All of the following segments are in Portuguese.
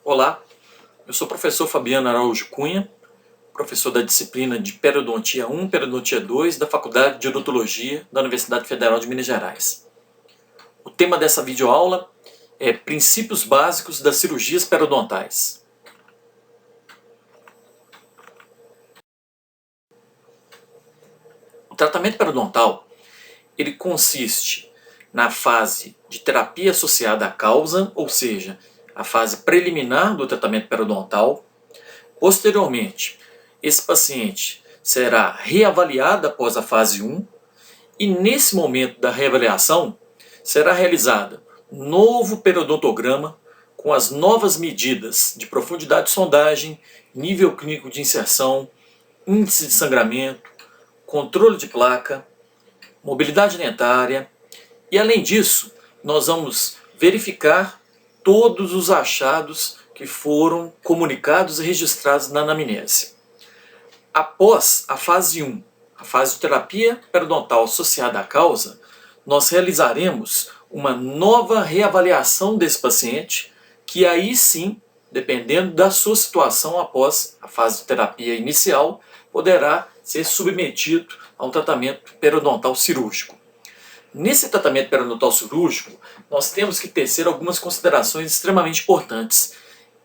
Olá, eu sou o professor Fabiano Araújo Cunha, professor da disciplina de Periodontia 1, Periodontia 2 da Faculdade de Odontologia da Universidade Federal de Minas Gerais. O tema dessa videoaula é Princípios Básicos das Cirurgias Periodontais. O tratamento periodontal ele consiste na fase de terapia associada à causa, ou seja, a fase preliminar do tratamento periodontal. Posteriormente, esse paciente será reavaliado após a fase 1 e nesse momento da reavaliação será realizada um novo periodontograma com as novas medidas de profundidade de sondagem, nível clínico de inserção, índice de sangramento, controle de placa, mobilidade dentária e, além disso, nós vamos verificar todos os achados que foram comunicados e registrados na anamnese. Após a fase 1, a fase de terapia periodontal associada à causa, nós realizaremos uma nova reavaliação desse paciente, que aí sim, dependendo da sua situação após a fase de terapia inicial, poderá ser submetido a um tratamento periodontal cirúrgico. Nesse tratamento periodontal cirúrgico, nós temos que tecer algumas considerações extremamente importantes.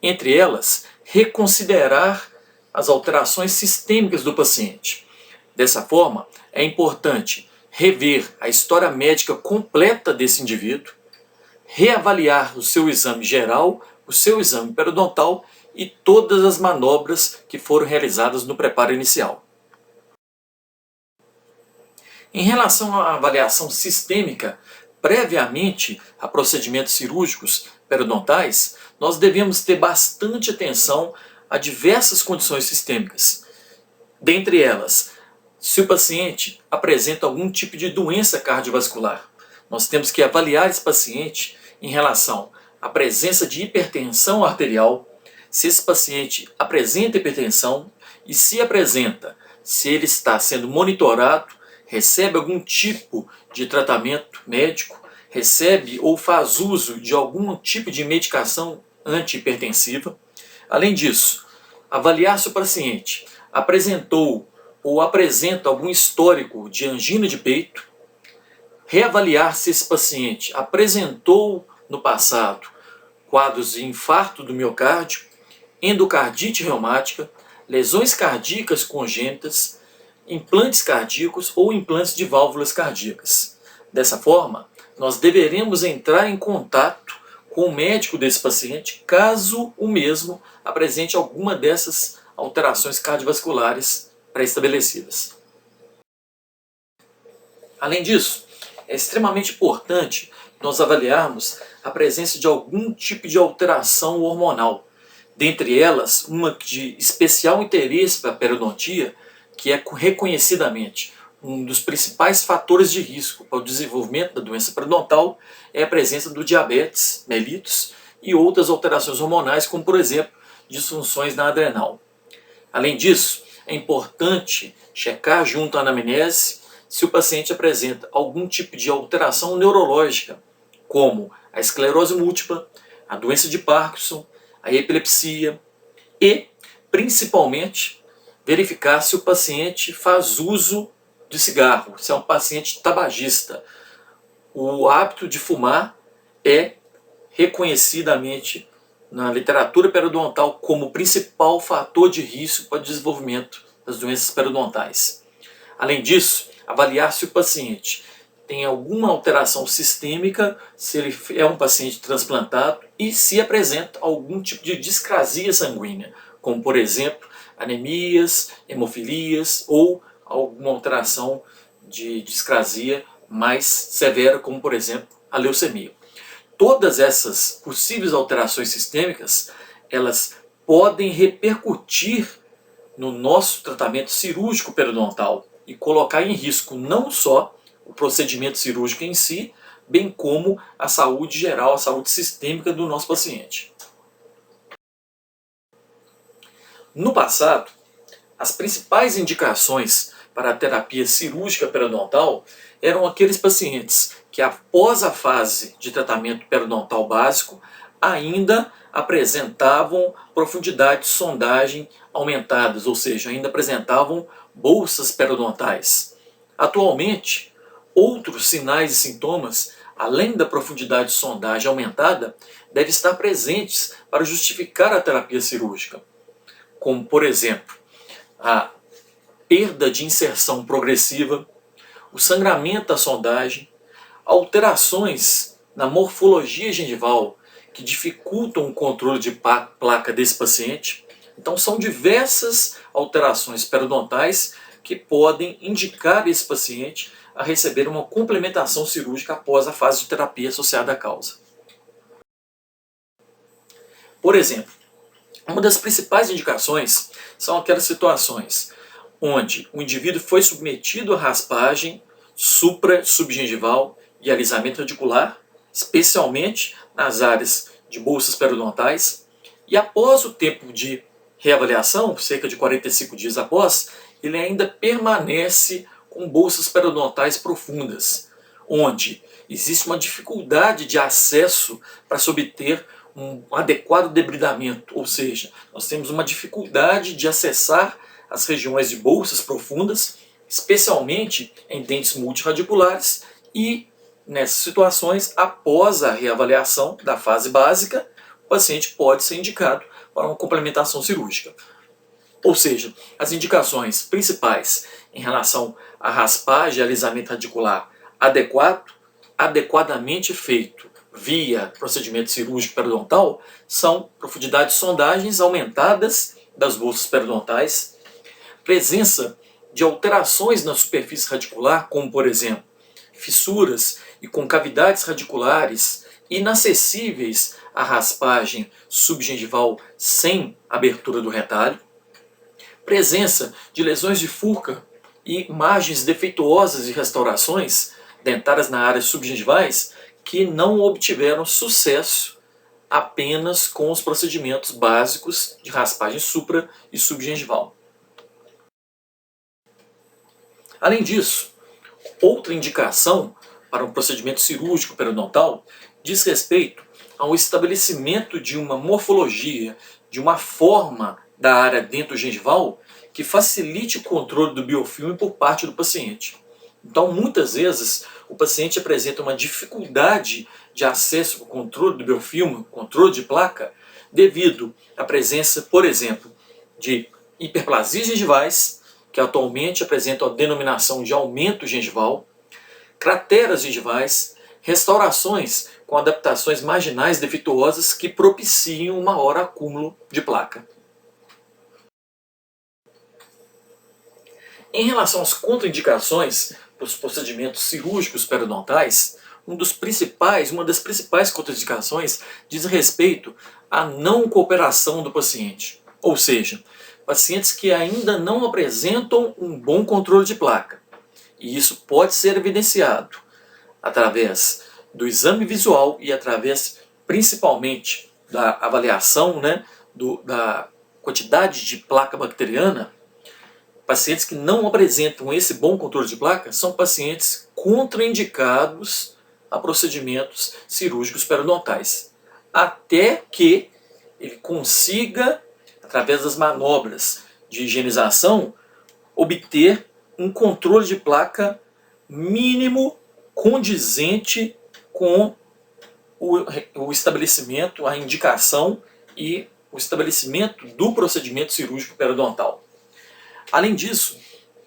Entre elas, reconsiderar as alterações sistêmicas do paciente. Dessa forma, é importante rever a história médica completa desse indivíduo, reavaliar o seu exame geral, o seu exame periodontal e todas as manobras que foram realizadas no preparo inicial. Em relação à avaliação sistêmica, previamente a procedimentos cirúrgicos periodontais, nós devemos ter bastante atenção a diversas condições sistêmicas. Dentre elas, se o paciente apresenta algum tipo de doença cardiovascular, nós temos que avaliar esse paciente em relação à presença de hipertensão arterial, se esse paciente apresenta hipertensão e se apresenta, se ele está sendo monitorado, recebe algum tipo de tratamento médico, recebe ou faz uso de algum tipo de medicação antihipertensiva. Além disso, avaliar se o paciente apresentou ou apresenta algum histórico de angina de peito, reavaliar se esse paciente apresentou no passado quadros de infarto do miocárdio, endocardite reumática, lesões cardíacas congênitas, implantes cardíacos ou implantes de válvulas cardíacas. Dessa forma, nós deveremos entrar em contato com o médico desse paciente caso o mesmo apresente alguma dessas alterações cardiovasculares pré-estabelecidas. Além disso, é extremamente importante nós avaliarmos a presença de algum tipo de alteração hormonal. Dentre elas, uma de especial interesse para a periodontia, que é reconhecidamente um dos principais fatores de risco para o desenvolvimento da doença periodontal, é a presença do diabetes mellitus e outras alterações hormonais, como por exemplo, disfunções na adrenal. Além disso, é importante checar junto à anamnese se o paciente apresenta algum tipo de alteração neurológica, como a esclerose múltipla, a doença de Parkinson, a epilepsia e, principalmente, verificar se o paciente faz uso de cigarro, se é um paciente tabagista. O hábito de fumar é reconhecidamente na literatura periodontal como principal fator de risco para o desenvolvimento das doenças periodontais. Além disso, avaliar se o paciente tem alguma alteração sistêmica, se ele é um paciente transplantado e se apresenta algum tipo de discrasia sanguínea, como por exemplo, anemias, hemofilias ou alguma alteração de discrasia mais severa, como por exemplo a leucemia. Todas essas possíveis alterações sistêmicas, elas podem repercutir no nosso tratamento cirúrgico periodontal e colocar em risco não só o procedimento cirúrgico em si, bem como a saúde geral, a saúde sistêmica do nosso paciente. No passado, as principais indicações para a terapia cirúrgica periodontal eram aqueles pacientes que após a fase de tratamento periodontal básico ainda apresentavam profundidade de sondagem aumentadas, ou seja, ainda apresentavam bolsas periodontais. Atualmente, outros sinais e sintomas, além da profundidade de sondagem aumentada, devem estar presentes para justificar a terapia cirúrgica, como, por exemplo, a perda de inserção progressiva, o sangramento da sondagem, alterações na morfologia gengival que dificultam o controle de placa desse paciente. Então são diversas alterações periodontais que podem indicar esse paciente a receber uma complementação cirúrgica após a fase de terapia associada à causa. Por exemplo, uma das principais indicações são aquelas situações onde o indivíduo foi submetido a raspagem supra-subgengival e alisamento radicular, especialmente nas áreas de bolsas periodontais, e após o tempo de reavaliação, cerca de 45 dias após, ele ainda permanece com bolsas periodontais profundas, onde existe uma dificuldade de acesso para se obter um adequado debridamento, ou seja, nós temos uma dificuldade de acessar as regiões de bolsas profundas, especialmente em dentes multirradiculares, e nessas situações, após a reavaliação da fase básica, o paciente pode ser indicado para uma complementação cirúrgica. Ou seja, as indicações principais em relação à raspagem e alisamento radicular adequado, adequadamente feito via procedimento cirúrgico periodontal, são profundidade de sondagens aumentadas das bolsas periodontais, presença de alterações na superfície radicular, como por exemplo, fissuras e concavidades radiculares inacessíveis à raspagem subgengival sem abertura do retalho, presença de lesões de Furca e margens defeituosas de restaurações dentárias na área subgengivais que não obtiveram sucesso apenas com os procedimentos básicos de raspagem supra e subgengival. Além disso, outra indicação para um procedimento cirúrgico periodontal diz respeito ao estabelecimento de uma morfologia, de uma forma da área dentogengival que facilite o controle do biofilme por parte do paciente. Então, muitas vezes, o paciente apresenta uma dificuldade de acesso ao controle do biofilme, controle de placa, devido à presença, por exemplo, de hiperplasias gengivais, que atualmente apresentam a denominação de aumento gengival, crateras gengivais, restaurações com adaptações marginais defeituosas que propiciam um maior acúmulo de placa. Em relação às contraindicações para os procedimentos cirúrgicos periodontais, uma das principais contraindicações diz respeito à não cooperação do paciente, ou seja, pacientes que ainda não apresentam um bom controle de placa. E isso pode ser evidenciado através do exame visual e através, principalmente, da avaliação, da quantidade de placa bacteriana. Pacientes que não apresentam esse bom controle de placa são pacientes contraindicados a procedimentos cirúrgicos periodontais, até que ele consiga, através das manobras de higienização, obter um controle de placa mínimo condizente com o estabelecimento, a indicação e o estabelecimento do procedimento cirúrgico periodontal. Além disso,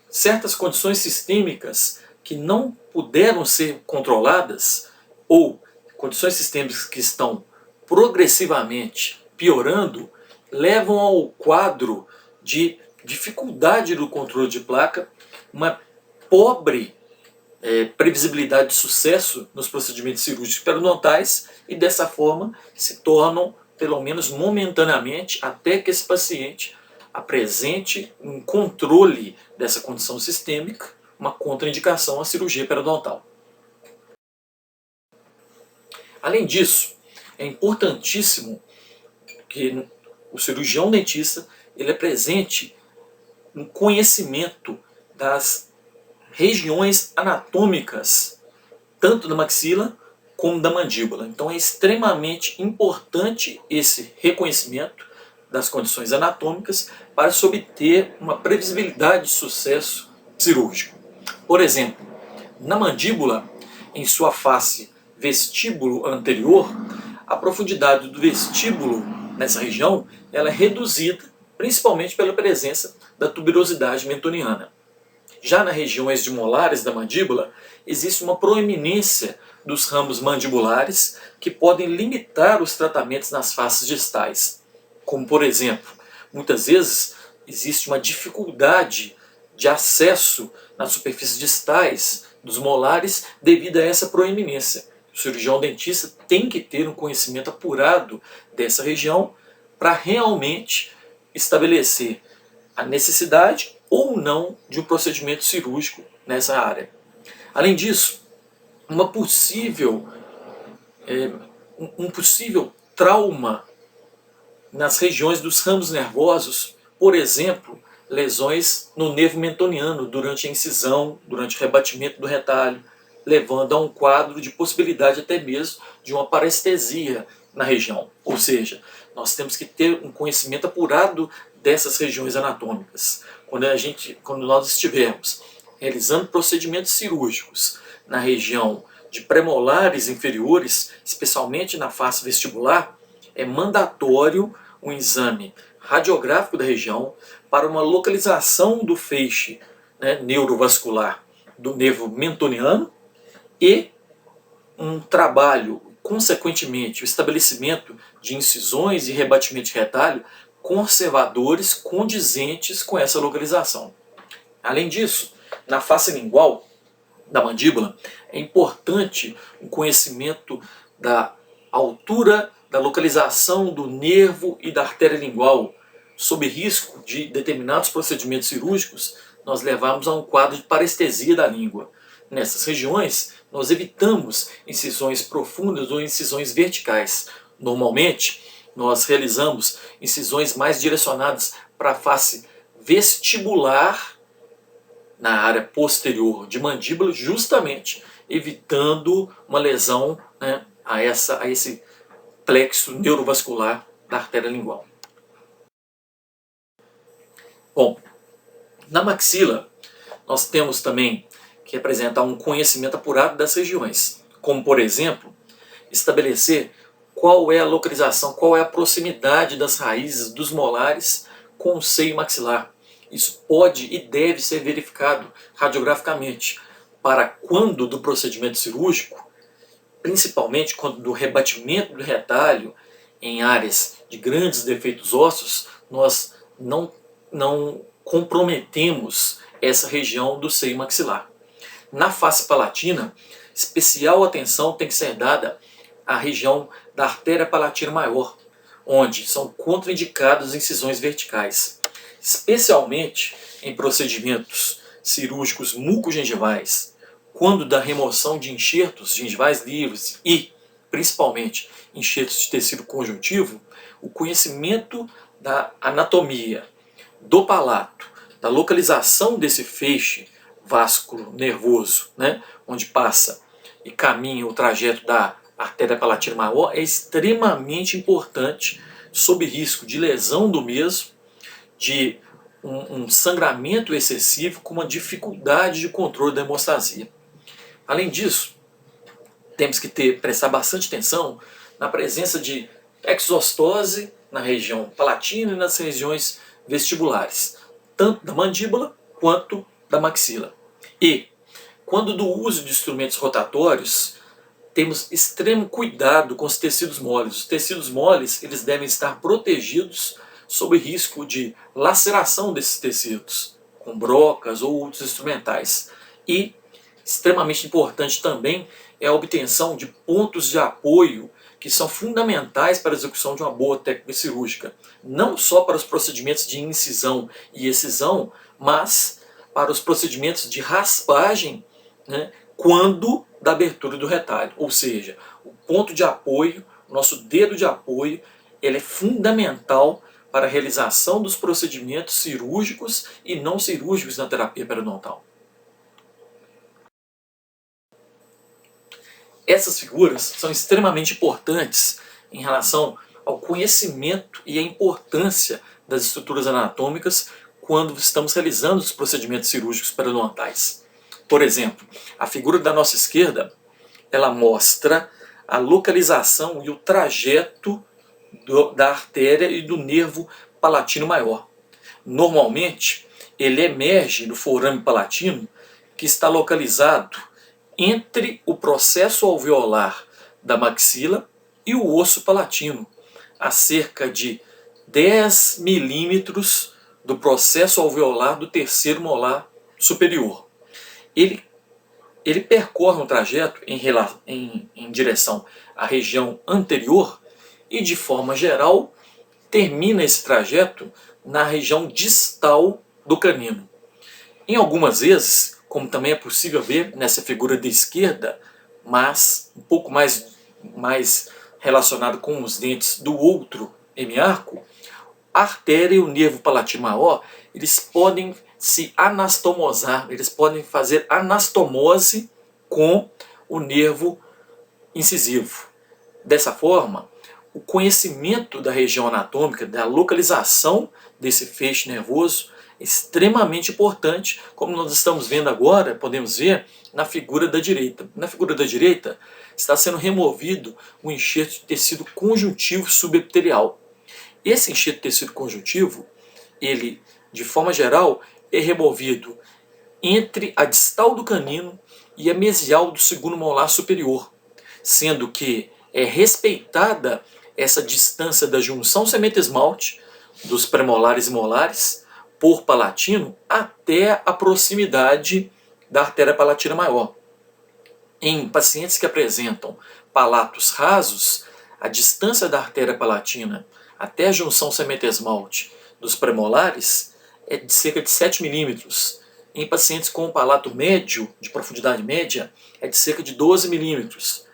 certas condições sistêmicas que não puderam ser controladas ou condições sistêmicas que estão progressivamente piorando levam ao quadro de dificuldade do controle de placa, uma pobre previsibilidade de sucesso nos procedimentos cirúrgicos periodontais e dessa forma se tornam, pelo menos momentaneamente, até que esse paciente apresente um controle dessa condição sistêmica, uma contraindicação à cirurgia periodontal. Além disso, é importantíssimo que o cirurgião dentista ele apresente um conhecimento das regiões anatômicas tanto da maxila como da mandíbula. Então é extremamente importante esse reconhecimento das condições anatômicas para se obter uma previsibilidade de sucesso cirúrgico. Por exemplo, na mandíbula, em sua face vestíbulo anterior, a profundidade do vestíbulo nessa região ela é reduzida principalmente pela presença da tuberosidade mentoniana. Já nas regiões de molares da mandíbula, existe uma proeminência dos ramos mandibulares que podem limitar os tratamentos nas faces distais. Como, por exemplo, muitas vezes existe uma dificuldade de acesso nas superfícies distais dos molares devido a essa proeminência. O cirurgião dentista tem que ter um conhecimento apurado dessa região para realmente estabelecer a necessidade ou não de um procedimento cirúrgico nessa área. Além disso, um possível trauma nas regiões dos ramos nervosos, por exemplo, lesões no nervo mentoniano durante a incisão, durante o rebatimento do retalho, levando a um quadro de possibilidade até mesmo de uma parestesia na região. Ou seja, nós temos que ter um conhecimento apurado dessas regiões anatômicas. Quando nós estivermos realizando procedimentos cirúrgicos na região de premolares inferiores, especialmente na face vestibular, é mandatório um exame radiográfico da região para uma localização do feixe neurovascular do nervo mentoniano e um trabalho, consequentemente, o estabelecimento de incisões e rebatimento de retalho conservadores condizentes com essa localização. Além disso, na face lingual da mandíbula, é importante o conhecimento da altura da localização do nervo e da artéria lingual. Sob risco de determinados procedimentos cirúrgicos, nós levamos a um quadro de parestesia da língua. Nessas regiões, nós evitamos incisões profundas ou incisões verticais. Normalmente, nós realizamos incisões mais direcionadas para a face vestibular, na área posterior de mandíbula, justamente evitando uma lesão a esse plexo neurovascular da artéria lingual. Bom, na maxila, nós temos também que apresentar um conhecimento apurado das regiões, como, por exemplo, estabelecer qual é a localização, qual é a proximidade das raízes dos molares com o seio maxilar. Isso pode e deve ser verificado radiograficamente para quando do procedimento cirúrgico, principalmente quando do rebatimento do retalho em áreas de grandes defeitos ósseos, nós não comprometemos essa região do seio maxilar. Na face palatina, especial atenção tem que ser dada à região da artéria palatina maior, onde são contraindicadas incisões verticais, especialmente em procedimentos cirúrgicos mucogengivais, quando da remoção de enxertos gengivais livres e, principalmente, enxertos de tecido conjuntivo, o conhecimento da anatomia, do palato, da localização desse feixe vásculo nervoso, onde passa e caminha o trajeto da artéria palatina maior, é extremamente importante, sob risco de lesão do mesmo, de um sangramento excessivo com uma dificuldade de controle da hemostasia. Além disso, temos que prestar bastante atenção na presença de exostose na região palatina e nas regiões vestibulares, tanto da mandíbula quanto da maxila. E, quando do uso de instrumentos rotatórios, temos extremo cuidado com os tecidos moles. Os tecidos moles eles devem estar protegidos sob risco de laceração desses tecidos, com brocas ou outros instrumentais. E, extremamente importante também, é a obtenção de pontos de apoio que são fundamentais para a execução de uma boa técnica cirúrgica. Não só para os procedimentos de incisão e excisão, mas para os procedimentos de raspagem, quando da abertura do retalho. Ou seja, o ponto de apoio, o nosso dedo de apoio, ele é fundamental para a realização dos procedimentos cirúrgicos e não cirúrgicos na terapia periodontal. Essas figuras são extremamente importantes em relação ao conhecimento e à importância das estruturas anatômicas quando estamos realizando os procedimentos cirúrgicos periodontais. Por exemplo, a figura da nossa esquerda, ela mostra a localização e o trajeto da artéria e do nervo palatino maior. Normalmente, ele emerge no forame palatino, que está localizado entre o processo alveolar da maxila e o osso palatino, a cerca de 10 milímetros do processo alveolar do terceiro molar superior. Ele percorre um trajeto em direção à região anterior e, de forma geral, termina esse trajeto na região distal do canino. Em algumas vezes, como também é possível ver nessa figura de esquerda, mas um pouco mais relacionado com os dentes do outro hemiarco, a artéria e o nervo palatino maior, eles podem se anastomosar, eles podem fazer anastomose com o nervo incisivo. Dessa forma, o conhecimento da região anatômica, da localização desse feixe nervoso, é extremamente importante, como nós estamos vendo agora, podemos ver na figura da direita. Na figura da direita está sendo removido um enxerto de tecido conjuntivo subepitelial. Esse enxerto de tecido conjuntivo, ele, de forma geral, é removido entre a distal do canino e a mesial do segundo molar superior, sendo que é respeitada essa distância da junção semente-esmalte dos premolares e molares por palatino até a proximidade da artéria palatina maior. Em pacientes que apresentam palatos rasos, a distância da artéria palatina até a junção semente-esmalte dos premolares é de cerca de 7 milímetros. Em pacientes com palato médio, de profundidade média, é de cerca de 12 milímetros.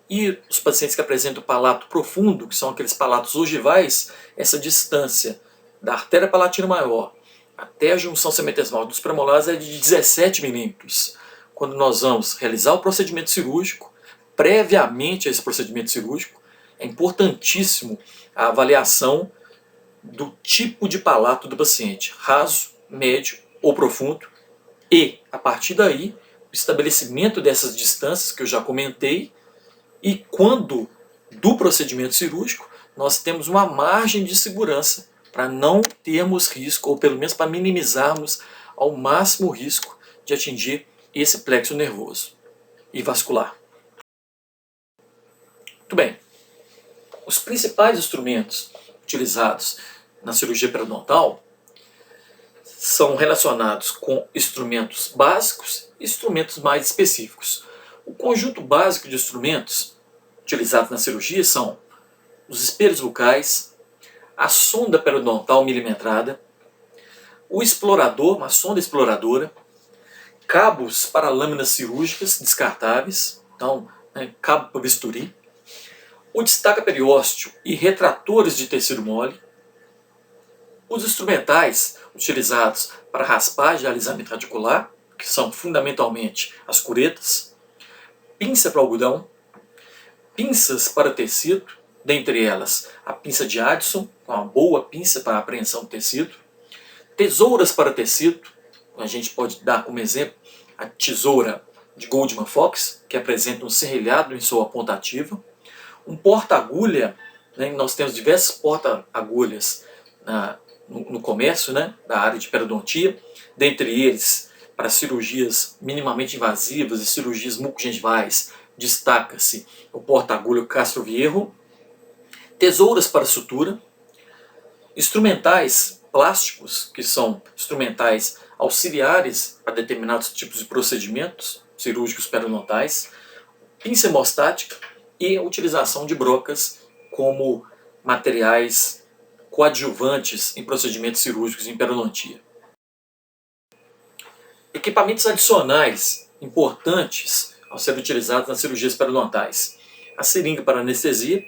E os pacientes que apresentam palato profundo, que são aqueles palatos ogivais, essa distância da artéria palatina maior até a junção semente-esmalte dos premolares é de 17 milímetros. Quando nós vamos realizar o procedimento cirúrgico, previamente a esse procedimento cirúrgico, é importantíssimo a avaliação do tipo de palato do paciente, raso, médio ou profundo, e, a partir daí, o estabelecimento dessas distâncias que eu já comentei, e quando do procedimento cirúrgico, nós temos uma margem de segurança para não termos risco, ou pelo menos para minimizarmos ao máximo o risco de atingir esse plexo nervoso e vascular. Muito bem. Os principais instrumentos utilizados na cirurgia periodontal são relacionados com instrumentos básicos e instrumentos mais específicos. O conjunto básico de instrumentos utilizados na cirurgia são os espelhos bucais, a sonda periodontal milimetrada, o explorador, uma sonda exploradora, cabos para lâminas cirúrgicas descartáveis, então, cabo para bisturi, o destaca-periósteo e retratores de tecido mole, os instrumentais utilizados para raspagem e alisamento radicular, que são fundamentalmente as curetas, pinça para algodão, pinças para tecido, dentre elas a pinça de Addison, uma boa pinça para apreensão do tecido, tesouras para tecido, a gente pode dar como exemplo a tesoura de Goldman Fox, que apresenta um serrilhado em sua ponta ativa, um porta-agulha, nós temos diversos porta-agulhas no comércio, da área de periodontia, dentre eles, para cirurgias minimamente invasivas e cirurgias mucogengivais, destaca-se o porta-agulha Castro Viejo, tesouras para sutura, instrumentais plásticos, que são instrumentais auxiliares a determinados tipos de procedimentos cirúrgicos periodontais, pinça hemostática e a utilização de brocas como materiais coadjuvantes em procedimentos cirúrgicos em periodontia. Equipamentos adicionais importantes ao ser utilizados nas cirurgias periodontais: a seringa para anestesia,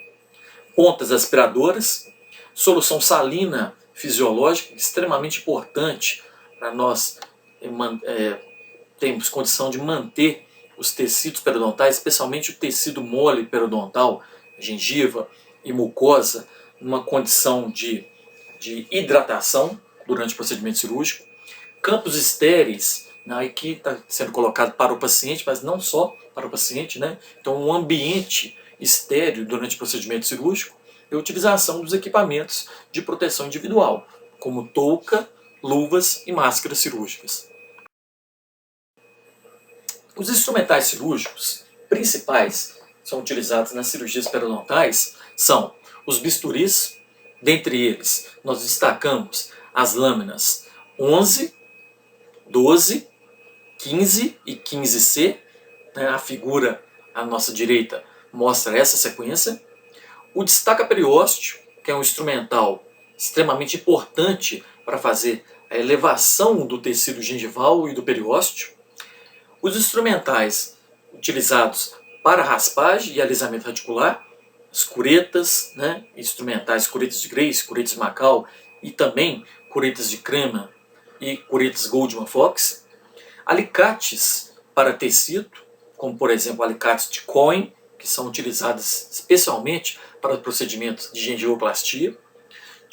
pontas aspiradoras, solução salina fisiológica, extremamente importante para nós termos condição de manter os tecidos periodontais, especialmente o tecido mole periodontal, gengiva e mucosa, numa condição de hidratação durante o procedimento cirúrgico. Campos estéreis, né, que está sendo colocado para o paciente, mas não só para o paciente, né? Então, um ambiente estéreo durante o procedimento cirúrgico e a utilização dos equipamentos de proteção individual, como touca, luvas e máscaras cirúrgicas. Os instrumentais cirúrgicos principais que são utilizados nas cirurgias periodontais são os bisturis. Dentre eles, nós destacamos as lâminas 11, 12, 15 e 15C. A figura à nossa direita mostra essa sequência. O destaca-periósteo, que é um instrumental extremamente importante para fazer a elevação do tecido gengival e do periósteo. Os instrumentais utilizados para raspagem e alisamento radicular, as curetas, né, instrumentais, curetas de Grace, curetas de Macau e também curetas de crema e curetas Goldman Fox. Alicates para tecido, como por exemplo alicates de Cohen, que são utilizadas especialmente para procedimentos de gengivoplastia.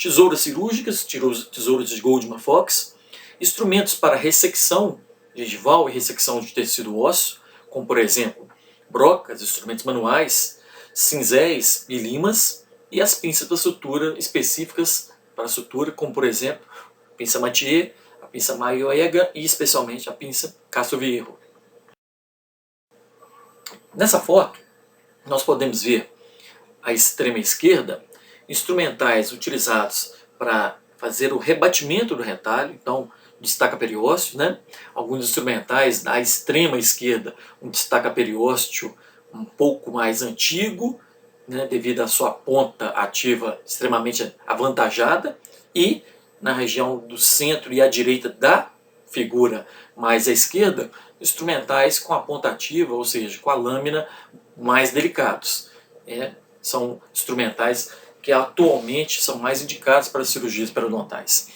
Tesouras cirúrgicas, tesouras de Goldman Fox. Instrumentos para ressecção gengival e ressecção de tecido ósseo, como por exemplo brocas, instrumentos manuais, cinzéis e limas, e as pinças da sutura específicas para a sutura, como por exemplo a pinça Mathieu, a pinça Maioega e especialmente a pinça Castro-Viejo. Nessa foto nós podemos ver à extrema esquerda instrumentais utilizados para fazer o rebatimento do retalho, então destaca-periósteo, né? Alguns instrumentais à extrema esquerda, um destaca-periósteo um pouco mais antigo, né, devido à sua ponta ativa extremamente avantajada, e na região do centro e à direita da figura mais à esquerda, instrumentais com a ponta ativa, ou seja, com a lâmina mais delicados. São instrumentais que atualmente são mais indicados para cirurgias periodontais.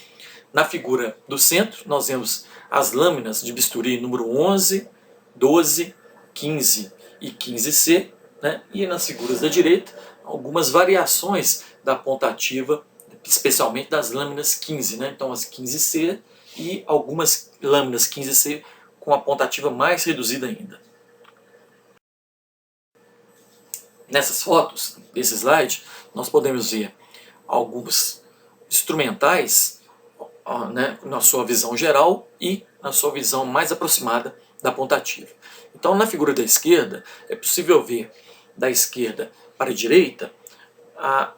Na figura do centro, nós vemos as lâminas de bisturi número 11, 12, 15 e 15C, né? E nas figuras da direita, algumas variações da ponta ativa, especialmente das lâminas 15, né? Então as 15C e algumas lâminas 15C com a ponta ativa mais reduzida ainda. Nessas fotos, desse slide, nós podemos ver alguns instrumentais, né, na sua visão geral e na sua visão mais aproximada da ponta ativa. Então, na figura da esquerda, é possível ver da esquerda para a direita a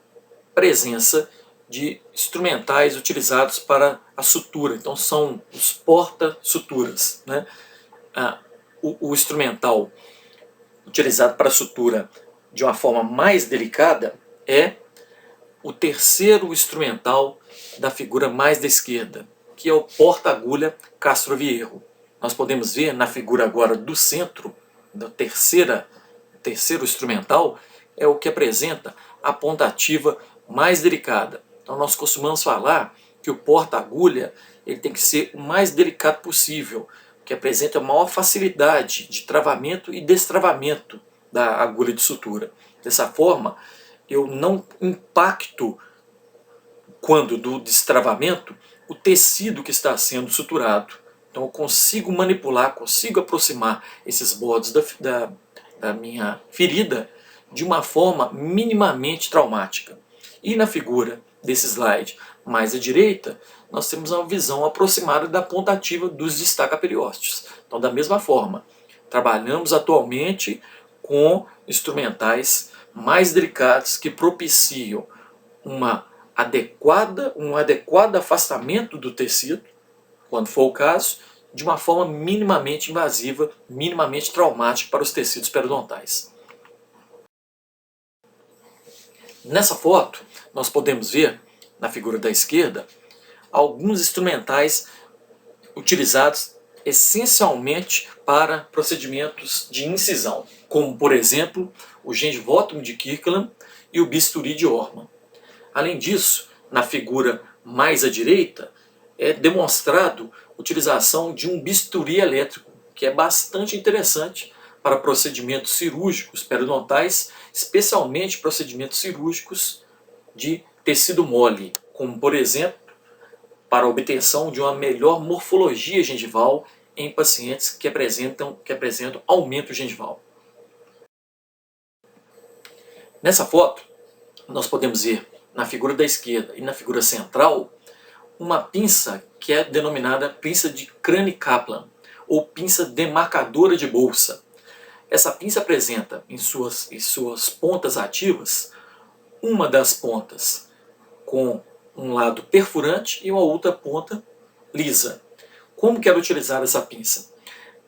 presença de instrumentais utilizados para a sutura. Então, são os porta-suturas, né? O instrumental utilizado para a sutura de uma forma mais delicada é o terceiro instrumental da figura mais da esquerda, que é o porta-agulha Castro-Viejo. Nós podemos ver na figura agora do centro, da terceiro instrumental, é o que apresenta a ponta ativa mais delicada. Então nós costumamos falar que o porta-agulha ele tem que ser o mais delicado possível, que apresenta a maior facilidade de travamento e destravamento da agulha de sutura. Dessa forma, eu não impacto, quando do destravamento, o tecido que está sendo suturado. Então eu consigo manipular, consigo aproximar esses bordos da minha ferida de uma forma minimamente traumática. E na figura desse slide mais à direita, nós temos uma visão aproximada da ponta ativa dos destaca-periósteos. Então, da mesma forma, trabalhamos atualmente com instrumentais mais delicados que propiciam um adequado afastamento do tecido, quando for o caso, de uma forma minimamente invasiva, minimamente traumática para os tecidos periodontais. Nessa foto, nós podemos ver, na figura da esquerda, alguns instrumentais utilizados essencialmente para procedimentos de incisão, como, por exemplo, o gengivótomo de Kirkland e o bisturi de Orman. Além disso, na figura mais à direita, é demonstrado a utilização de um bisturi elétrico, que é bastante interessante para procedimentos cirúrgicos periodontais, especialmente procedimentos cirúrgicos de tecido mole, como por exemplo, para a obtenção de uma melhor morfologia gengival em pacientes que apresentam aumento gengival. Nessa foto, nós podemos ver na figura da esquerda e na figura central uma pinça que é denominada pinça de Crane-Kaplan, ou pinça demarcadora de bolsa. Essa pinça apresenta em suas pontas ativas, uma das pontas com um lado perfurante e uma outra ponta lisa. Como que era utilizada essa pinça?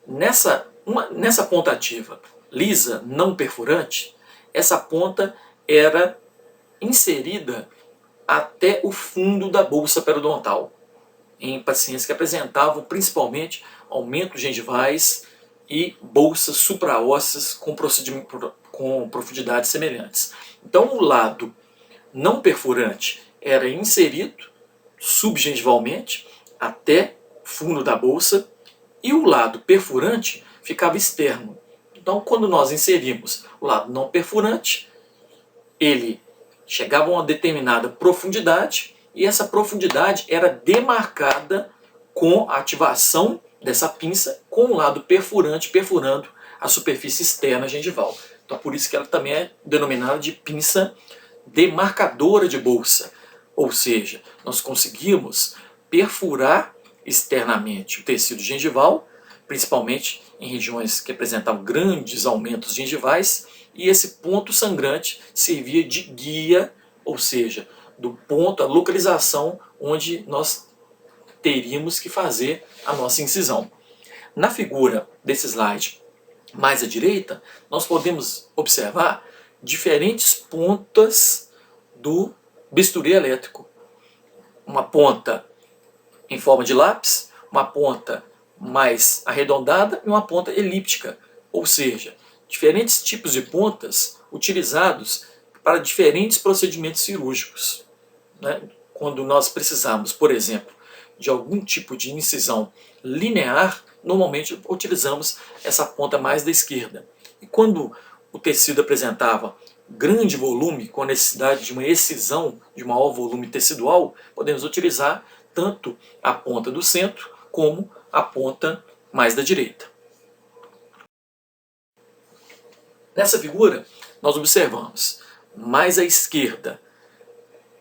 Nessa ponta ativa lisa, não perfurante, essa ponta era inserida até o fundo da bolsa periodontal, em pacientes que apresentavam principalmente aumentos gengivais e bolsas supraósseas com profundidades semelhantes. Então o lado não perfurante era inserido subgengivalmente até o fundo da bolsa e o lado perfurante ficava externo. Então quando nós inserimos o lado não perfurante, ele chegava a uma determinada profundidade e essa profundidade era demarcada com a ativação dessa pinça com o lado perfurante perfurando a superfície externa gengival. Então por isso que ela também é denominada de pinça demarcadora de bolsa. Ou seja, nós conseguimos perfurar externamente o tecido gengival, principalmente em regiões que apresentavam grandes aumentos gengivais, e esse ponto sangrante servia de guia, ou seja, do ponto, a localização onde nós teríamos que fazer a nossa incisão. Na figura desse slide mais à direita, nós podemos observar diferentes pontas do bisturi elétrico. Uma ponta em forma de lápis, uma ponta mais arredondada e uma ponta elíptica, ou seja, diferentes tipos de pontas utilizados para diferentes procedimentos cirúrgicos. Quando nós precisamos, por exemplo, de algum tipo de incisão linear, normalmente utilizamos essa ponta mais da esquerda. E quando o tecido apresentava grande volume, com a necessidade de uma excisão de maior volume tecidual, podemos utilizar tanto a ponta do centro como a ponta mais da direita. Nessa figura, nós observamos mais à esquerda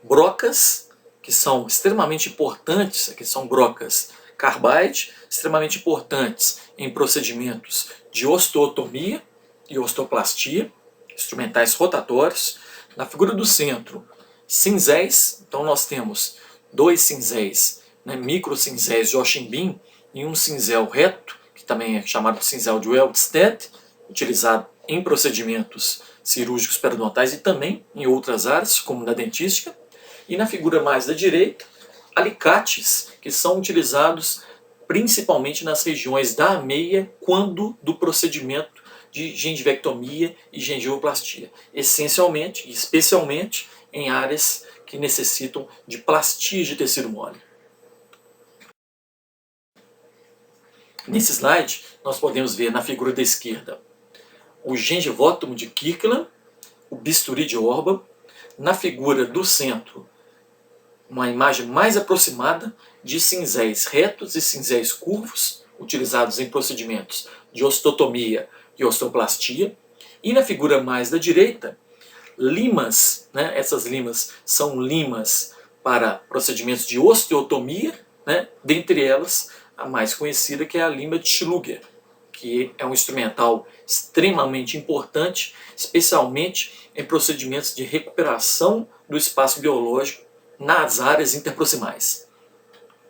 brocas, que são extremamente importantes, que são brocas carbide, extremamente importantes em procedimentos de osteotomia e osteoplastia, instrumentais rotatórios. Na figura do centro, cinzéis, então nós temos dois cinzéis, microcinzéis de Ochimbin e um cinzel reto, que também é chamado de cinzel de Weldsted, utilizado em procedimentos cirúrgicos periodontais e também em outras áreas, como na dentística. E na figura mais da direita, alicates, que são utilizados principalmente nas regiões da ameia, quando do procedimento de gengivectomia e gengivoplastia, essencialmente e especialmente em áreas que necessitam de plastia de tecido mole. Nesse slide, nós podemos ver na figura da esquerda o gengivótomo de Kirkland, o bisturi de Orban. Na figura do centro, uma imagem mais aproximada de cinzéis retos e cinzéis curvos, utilizados em procedimentos de osteotomia e osteoplastia. E na figura mais da direita, limas, essas limas são limas para procedimentos de osteotomia, dentre elas a mais conhecida, que é a lima de Schluger, que é um instrumental extremamente importante, especialmente em procedimentos de recuperação do espaço biológico nas áreas interproximais.